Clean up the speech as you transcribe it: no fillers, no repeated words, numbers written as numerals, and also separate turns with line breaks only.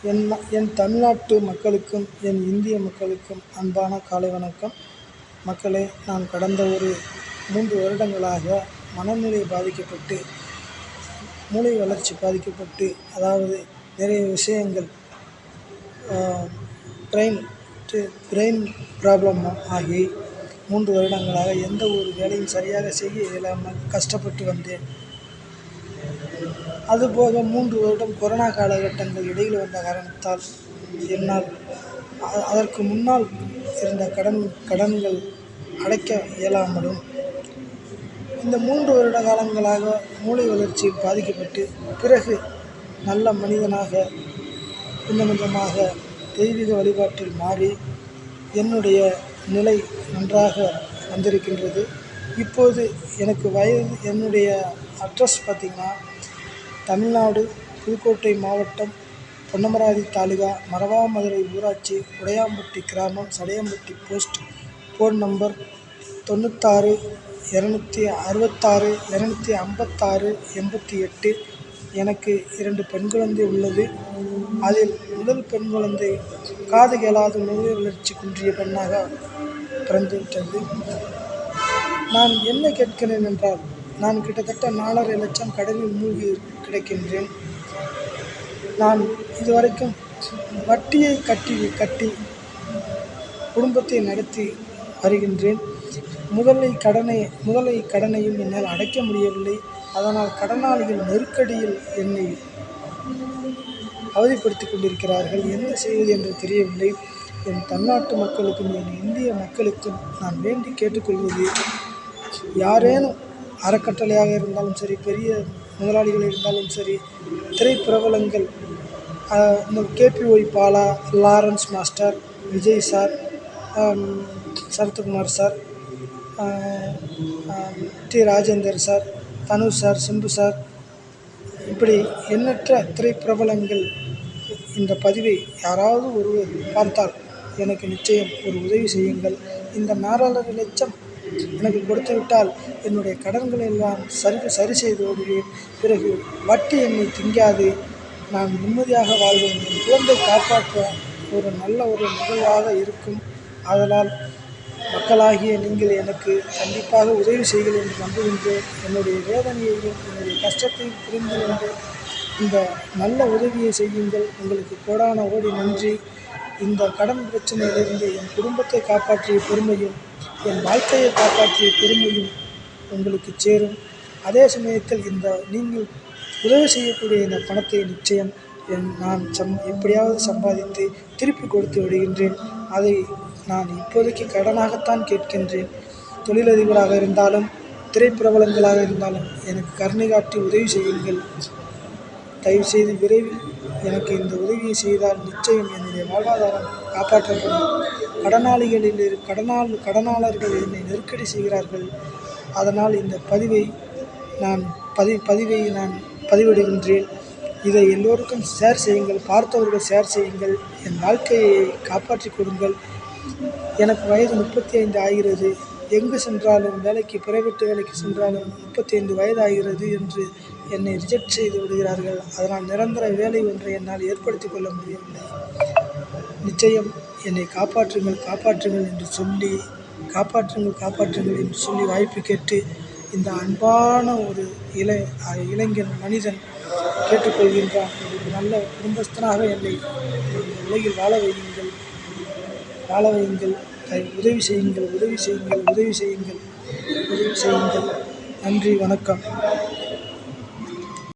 என் தமிழ்நாட்டு மக்களுக்கும் என் இந்திய மக்களுக்கும் அன்பான காலை வணக்கம். மக்களே, நான் கடந்த ஒரு 3 வருடங்களாக மனநிலை பாதிக்கப்பட்டு, மூளை வளர்ச்சி பாதிக்கப்பட்டு, அதாவது நிறைய விஷயங்கள் பிரெயின் ப்ராப்ளம் ஆகி 3 வருடங்களாக எந்த ஒரு வேலையும் சரியாக செய்ய இயலாமல் கஷ்டப்பட்டு வந்தேன். அதுபோக 3 வருடம் கொரோனா காலகட்டங்கள் இடையில் வந்த காரணத்தால் என்னால் அதற்கு முன்னால் இருந்த கடன்கள் அடைக்க இயலாமலும், இந்த 3 வருட காலங்களாக மூளை வளர்ச்சியில் பாதிக்கப்பட்டு, பிறகு நல்ல மனிதனாக கொஞ்சம் கொஞ்சமாக தெய்வீக வழிபாட்டில் மாறி என்னுடைய நிலை நன்றாக வந்திருக்கின்றது. இப்போது எனக்கு என்னுடைய அட்ரஸ் பார்த்திங்கன்னா, தமிழ்நாடு, புதுக்கோட்டை மாவட்டம், பொன்னமராவதி தாலுகா, மரவாமதுரை ஊராட்சி, உடையாம்பட்டி கிராமம், சடையம்பட்டி போஸ்ட். Phone number 96 266 256 88. எனக்கு 2 பெண் குழந்தை உள்ளது. அதில் முதல் பெண் குழந்தை காது கேளாத மூளை வளர்ச்சி குன்றிய பெண்ணாக பிறந்துவிட்டது. நான் என்ன கேட்கிறேன் என்றால், நான் கிட்டத்தட்ட 4.5 லட்சம் கடனில் மூழ்கி கிடக்கின்றேன். நான் இதுவரைக்கும் வட்டியை கட்டி குடும்பத்தை நடத்தி வருகின்றேன். முதலை கடனையும் என்னால் அடைக்க முடியவில்லை. அதனால் கடனாளிகள் நெருக்கடியில் என்னை அவதிப்படுத்திக் கொண்டிருக்கிறார்கள். என்ன செய்வது என்று தெரியவில்லை. என் தமிழ்நாட்டு மக்களுக்கும் என் இந்திய மக்களுக்கும் நான் வேண்டி கேட்டுக்கொள்வது, யாரேனும் அறக்கட்டளையாக இருந்தாலும் சரி, பெரிய முதலாளிகள் இருந்தாலும் சரி, திரைப்பிரபலங்கள், இந்த KPY Bala, Lawrence master, Vijay sir, Sarathkumar sir, T. Rajendar sir, Dhanush sir, Simbu sir, இப்படி எண்ணற்ற திரைப்பிரபலங்கள் இந்த பதிவை யாராவது ஒருவர் பார்த்தால் எனக்கு நிச்சயம் ஒரு உதவி செய்யுங்கள். இந்த 4.5 லட்சம் எனக்கு கொடுத்துவிட்டால் என்னுடைய கடன்களை எல்லாம் சரி செய்து விடுவேன். பிறகு வட்டி என்னை திங்காது. நான் நிம்மதியாக வாழ்வேன். என் குழந்தை காப்பாற்ற ஒரு நல்ல ஒரு நிகழ்வாக இருக்கும். அதனால் மக்களாகிய நீங்கள் எனக்கு கண்டிப்பாக உதவி செய்யுங்கள் என்று நம்புகின்றேன். என்னுடைய வேதனையையும் என்னுடைய கஷ்டத்தையும் புரிந்து கொண்டு இந்த நல்ல உதவியை செய்யுங்கள். உங்களுக்கு கோடான கோடி நன்றி. இந்த கடன் பிரச்சனையிலிருந்து என் குடும்பத்தை காப்பாற்றிய பெருமையும், என் வாழ்க்கையை காப்பாற்றிய பெருமையும் உங்களுக்கு சேரும். அதே சமயத்தில் நீங்கள் உதவி செய்யக்கூடிய இந்த பணத்தை நிச்சயம் நான் எப்படியாவது சம்பாதித்து திருப்பி கொடுத்து விடுகின்றேன். அதை நான் இப்போதைக்கு கடனாகத்தான் கேட்கின்றேன். தொழிலதிபராக இருந்தாலும், திரைப்பிரபலங்களாக இருந்தாலும் எனக்கு கருணை காட்டி உதவி செய்யுங்கள். தயவுசெய்து விரைவில் எனக்கு இந்த உதவியை செய்தால் நிச்சயம் என்னுடைய வாழ்வாதாரம் காப்பாற்றப்படும். கடனாளர்கள் என்னை நெருக்கடி செய்கிறார்கள். அதனால் இந்த பதிவை நான் பதிவிடுகின்றேன். இதை எல்லோருக்கும் ஷேர் செய்யுங்கள். பார்த்தவர்கள் ஷேர் செய்யுங்கள். என் வாழ்க்கையை காப்பாற்றி கொடுங்கள். எனக்கு வயது 35 ஆகிறது. எங்கு சென்றாலும், பிரைவேட் வேலைக்கு சென்றாலும் 35 வயது ஆகிறது என்று என்னை ரிஜெக்ட் செய்து விடுகிறார்கள். அதனால் நிரந்தர வேலை ஒன்றை என்னால் ஏற்படுத்தி கொள்ள முடியவில்லை. நிச்சயம் என்னை காப்பாற்றுங்கள் என்று சொல்லி வாய்ப்பு கேட்டு இந்த அன்பான ஒரு இளைஞன் மனிதன் கேட்டுக்கொள்கின்றான். ஒரு நல்ல குடும்பஸ்தனாக என்னை உலகில் வாழ வையுங்கள். உதவி செய்யுங்கள். நன்றி, வணக்கம்.